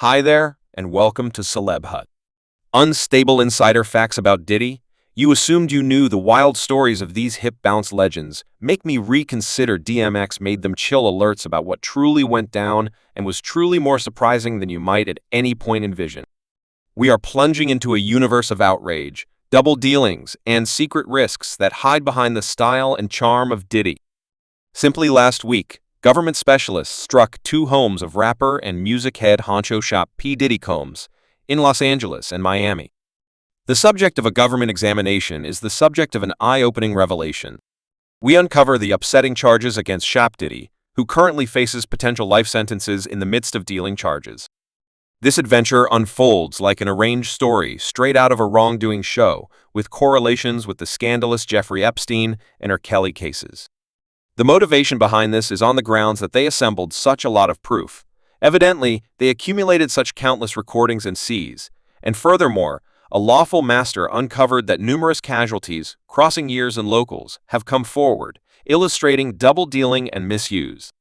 Hi there, and welcome to Celeb Hut. Unstable insider facts about Diddy? You assumed you knew the wild stories of these hip bounce legends. Make me reconsider. DMX made them chill alerts about what truly went down and was truly more surprising than you might at any point envision. We are plunging into a universe of outrage, double dealings, and secret risks that hide behind the style and charm of Diddy. Simply last week, government specialists struck two homes of rapper and music head honcho shop p.diddy Combs in Los Angeles and Miami. The subject of a government examination is the subject of an eye-opening revelation. We uncover the upsetting charges against Shop Diddy, who currently faces potential life sentences in the midst of dealing charges. This adventure unfolds like an arranged story straight out of a wrongdoing show, with correlations with the scandalous Jeffrey Epstein and R. Kelly cases. The motivation behind this is on the grounds that they assembled such a lot of proof. Evidently, they accumulated such countless recordings and Cs, and furthermore, a lawful master uncovered that numerous casualties, crossing years and locals, have come forward, illustrating double-dealing and misuse.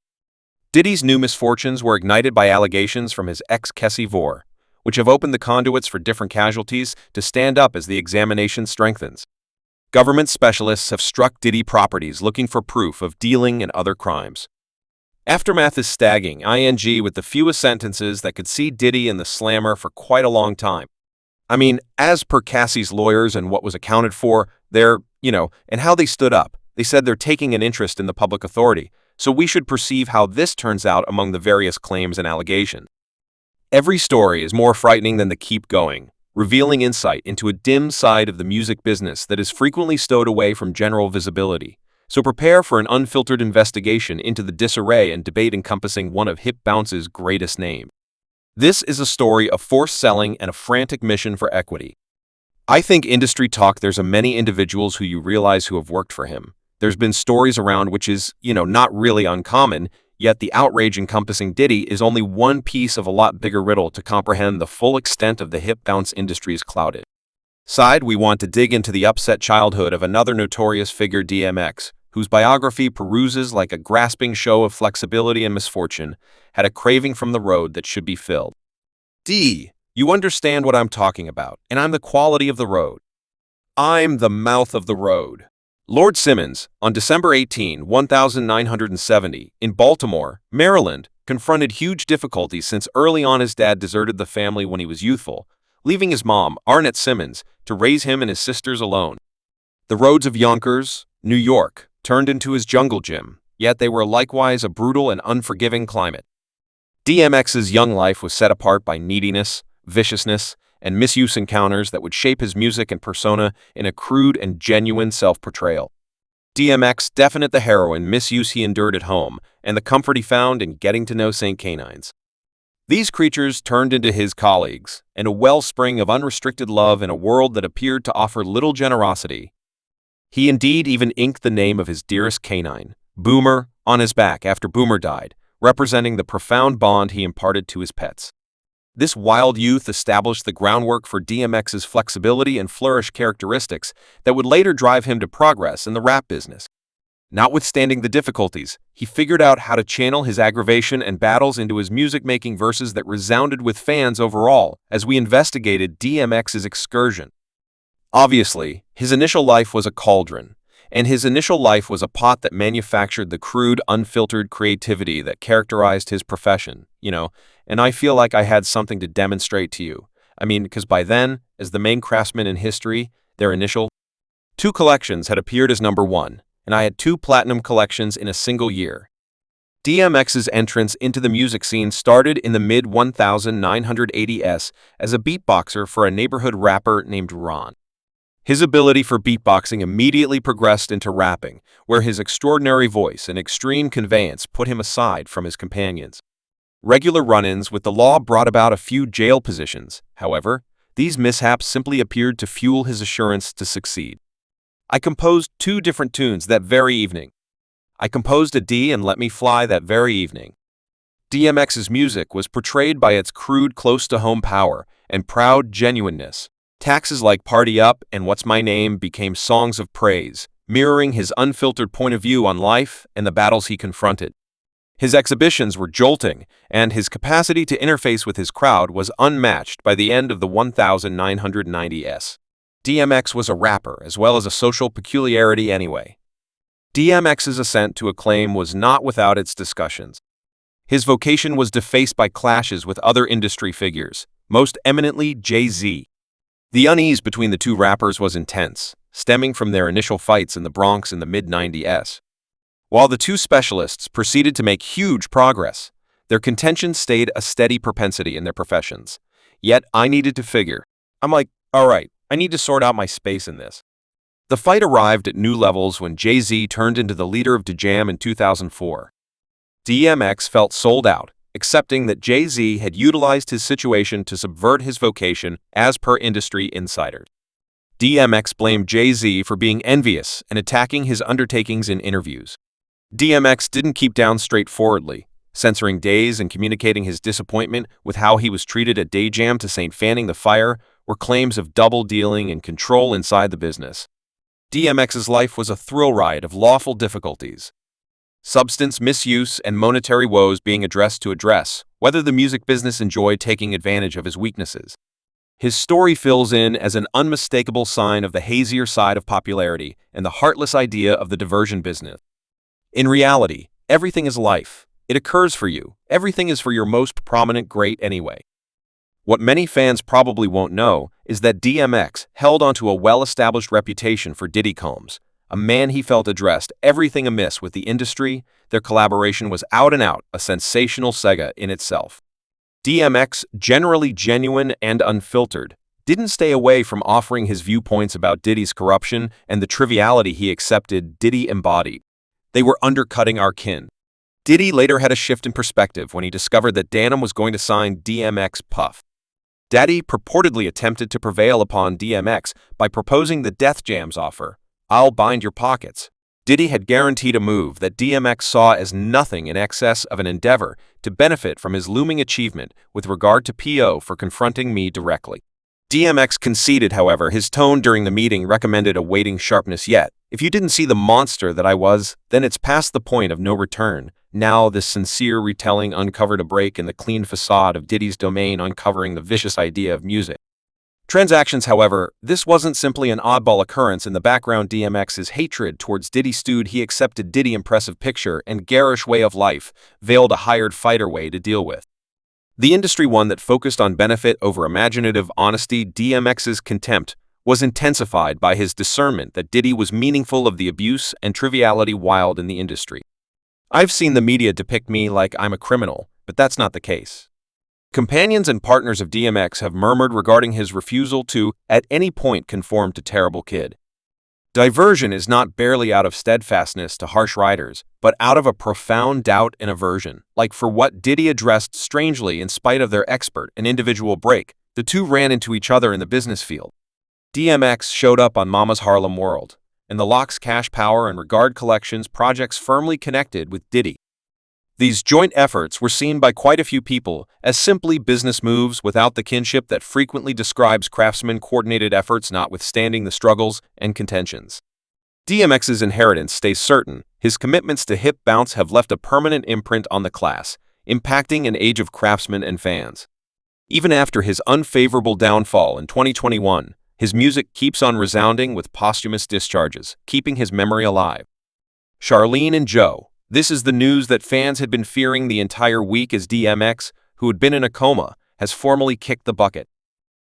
Diddy's new misfortunes were ignited by allegations from his ex-Kessie Vore, which have opened the conduits for different casualties to stand up as the examination strengthens. Government specialists have struck Diddy properties looking for proof of dealing and other crimes. Aftermath is staggering, with the fewest sentences that could see Diddy in the slammer for quite a long time. I mean, as per Cassie's lawyers and what was accounted for, and how they stood up, they said they're taking an interest in the public authority, so we should perceive how this turns out among the various claims and allegations. Every story is more frightening than the keep going, revealing insight into a dim side of the music business that is frequently stowed away from general visibility. So prepare for an unfiltered investigation into the disarray and debate encompassing one of hip bounce's greatest names. This is a story of forced selling and a frantic mission for equity. I think industry talk, there's a many individuals who you realize who have worked for him. There's been stories around which is, not really uncommon, yet the outrage encompassing Diddy is only one piece of a lot bigger riddle to comprehend the full extent of the hip bounce industry's clouded side. We want to dig into the upset childhood of another notorious figure, DMX, whose biography peruses like a grasping show of flexibility and misfortune, had a craving from the road that should be filled. You understand what I'm talking about, and I'm the quality of the road. I'm the mouth of the road. Lord Simmons, on December 18, 1970, in Baltimore, Maryland, confronted huge difficulties since early on his dad deserted the family when he was youthful, leaving his mom, Arnett Simmons, to raise him and his sisters alone. The roads of Yonkers, New York, turned into his jungle gym, yet they were likewise a brutal and unforgiving climate. DMX's young life was set apart by neediness, viciousness, and misuse encounters that would shape his music and persona in a crude and genuine self-portrayal. DMX definite the heroin misuse he endured at home and the comfort he found in getting to know St. Canines. These creatures turned into his colleagues, and a wellspring of unrestricted love in a world that appeared to offer little generosity. He indeed even inked the name of his dearest canine, Boomer, on his back after Boomer died, representing the profound bond he imparted to his pets. This wild youth established the groundwork for DMX's flexibility and flourish characteristics that would later drive him to progress in the rap business. Notwithstanding the difficulties, he figured out how to channel his aggravation and battles into his music-making verses that resounded with fans overall as we investigated DMX's excursion. Obviously, his initial life was a cauldron, and his initial life was a pot that manufactured the crude, unfiltered creativity that characterized his profession, and I feel like I had something to demonstrate to you. Because by then, as the main craftsman in history, their initial two collections had appeared as number one, and I had 2 platinum collections in a single year. DMX's entrance into the music scene started in the mid-1980s as a beatboxer for a neighborhood rapper named Ron. His ability for beatboxing immediately progressed into rapping, where his extraordinary voice and extreme conveyance put him aside from his companions. Regular run-ins with the law brought about a few jail positions. However, these mishaps simply appeared to fuel his assurance to succeed. I composed 2 different tunes that very evening. I composed a D and Let Me Fly that very evening. DMX's music was portrayed by its crude, close-to-home power and proud genuineness. Taxes like Party Up and What's My Name became songs of praise, mirroring his unfiltered point of view on life and the battles he confronted. His exhibitions were jolting, and his capacity to interface with his crowd was unmatched by the end of the 1990s. DMX was a rapper as well as a social peculiarity anyway. DMX's ascent to acclaim was not without its discussions. His vocation was defaced by clashes with other industry figures, most eminently Jay-Z. The unease between the two rappers was intense, stemming from their initial fights in the Bronx in the mid-90s. While the two specialists proceeded to make huge progress, their contention stayed a steady propensity in their professions. Yet I needed to figure. I'm like, all right, I need to sort out my space in this. The fight arrived at new levels when Jay-Z turned into the leader of DJam in 2004. DMX felt sold out, accepting that Jay-Z had utilized his situation to subvert his vocation as per industry insiders. DMX blamed Jay-Z for being envious and attacking his undertakings in interviews. DMX didn't keep down straightforwardly, censoring days and communicating his disappointment with how he was treated at DJam to St. Fanning the Fire were claims of double-dealing and control inside the business. DMX's life was a thrill ride of lawful difficulties. Substance misuse and monetary woes being addressed to address whether the music business enjoyed taking advantage of his weaknesses. His story fills in as an unmistakable sign of the hazier side of popularity and the heartless idea of the diversion business. In reality, everything is life. It occurs for you. Everything is for your most prominent great anyway. What many fans probably won't know is that DMX held onto a well-established reputation for Diddy Combs, a man he felt addressed everything amiss with the industry. Their collaboration was out and out a sensational saga in itself. DMX, generally genuine and unfiltered, didn't stay away from offering his viewpoints about Diddy's corruption and the triviality he accepted Diddy embodied. They were undercutting our kin. Diddy later had a shift in perspective when he discovered that Danum was going to sign DMX Puff. Daddy purportedly attempted to prevail upon DMX by proposing the Death Jam's offer, "I'll bind your pockets." Diddy had guaranteed a move that DMX saw as nothing in excess of an endeavor to benefit from his looming achievement with regard to P.O. for confronting me directly. DMX conceded, however, his tone during the meeting recommended awaiting sharpness yet. If you didn't see the monster that I was, then it's past the point of no return. Now this sincere retelling uncovered a break in the clean facade of Diddy's domain, uncovering the vicious idea of music. Transactions, however, this wasn't simply an oddball occurrence in the background. DMX's hatred towards Diddy stewed. He accepted Diddy's impressive picture and garish way of life, veiled a hired fighter way to deal with. The industry one that focused on benefit over imaginative honesty. DMX's contempt was intensified by his discernment that Diddy was meaningful of the abuse and triviality wild in the industry. I've seen the media depict me like I'm a criminal, but that's not the case. Companions and partners of DMX have murmured regarding his refusal to, at any point, conform to Terrible Kid. Diversion is not barely out of steadfastness to harsh riders, but out of a profound doubt and aversion. Like for what Diddy addressed strangely in spite of their expert and individual break, the two ran into each other in the business field. DMX showed up on Mama's Harlem World, and the Locks Cash Power and Regard Collections projects firmly connected with Diddy. These joint efforts were seen by quite a few people as simply business moves without the kinship that frequently describes craftsman-coordinated efforts, notwithstanding the struggles and contentions. DMX's inheritance stays certain. His commitments to hip bounce have left a permanent imprint on the class, impacting an age of craftsmen and fans. Even after his unfavorable downfall in 2021, his music keeps on resounding with posthumous discharges, keeping his memory alive. Charlene and Joe. This is the news that fans had been fearing the entire week, as DMX, who had been in a coma, has formally kicked the bucket.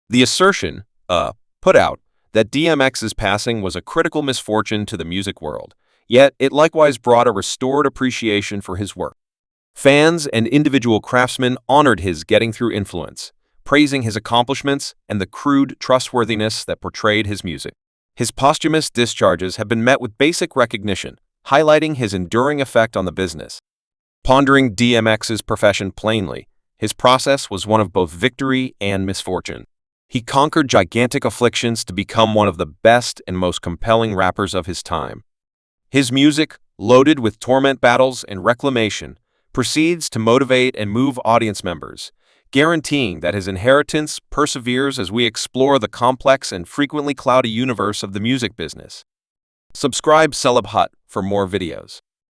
The assertion, put out, that DMX's passing was a critical misfortune to the music world, yet it likewise brought a restored appreciation for his work. Fans and individual craftsmen honored his getting-through influence, praising his accomplishments and the crude trustworthiness that portrayed his music. His posthumous discharges have been met with basic recognition, highlighting his enduring effect on the business. Pondering DMX's profession plainly, his process was one of both victory and misfortune. He conquered gigantic afflictions to become one of the best and most compelling rappers of his time. His music, loaded with torment battles and reclamation, proceeds to motivate and move audience members, guaranteeing that his inheritance perseveres as we explore the complex and frequently cloudy universe of the music business. Subscribe Celeb Hut for more videos.